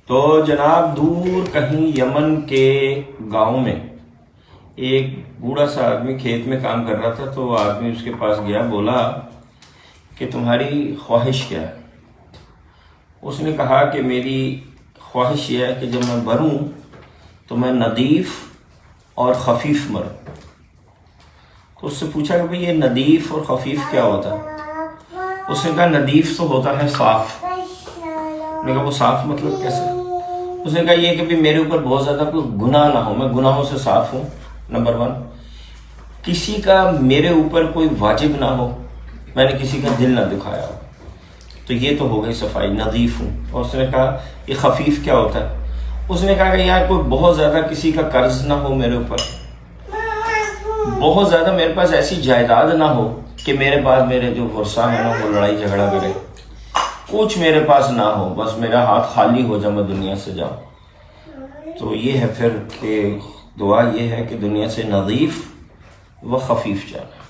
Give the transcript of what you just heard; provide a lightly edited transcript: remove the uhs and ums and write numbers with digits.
تو جناب دور کہیں یمن کے گاؤں میں ایک بوڑھا سا آدمی کھیت میں کام کر رہا تھا، تو وہ آدمی اس کے پاس گیا، بولا کہ تمہاری خواہش کیا ہے؟ اس نے کہا کہ میری خواہش یہ ہے کہ جب میں مروں تو میں ندیف اور خفیف مروں۔ تو اس سے پوچھا کہ بھئی یہ ندیف اور خفیف کیا ہوتا ہے؟ اس نے کہا ندیف تو ہوتا ہے صاف۔ میں نے کہا وہ صاف مطلب کیسے؟ اس نے کہا یہ کہ بھی میرے اوپر بہت زیادہ کوئی گناہ نہ ہو، میں گناہوں سے صاف ہوں، نمبر 1۔ کسی کا میرے اوپر کوئی واجب نہ ہو، میں نے کسی کا دل نہ دکھایا ہو، تو یہ تو ہو گئی صفائی، نظیف ہوں۔ اور اس نے کہا یہ خفیف کیا ہوتا ہے؟ اس نے کہا کہ یار کوئی بہت زیادہ کسی کا قرض نہ ہو میرے اوپر، بہت زیادہ میرے پاس ایسی جائیداد نہ ہو کہ میرے پاس میرے جو ورثہ ہیں نا وہ لڑائی جھگڑا کرے، کچھ میرے پاس نہ ہو، بس میرا ہاتھ خالی ہو جب میں دنیا سے جاؤں۔ تو یہ ہے پھر کہ دعا یہ ہے کہ دنیا سے نظیف و خفیف جانا۔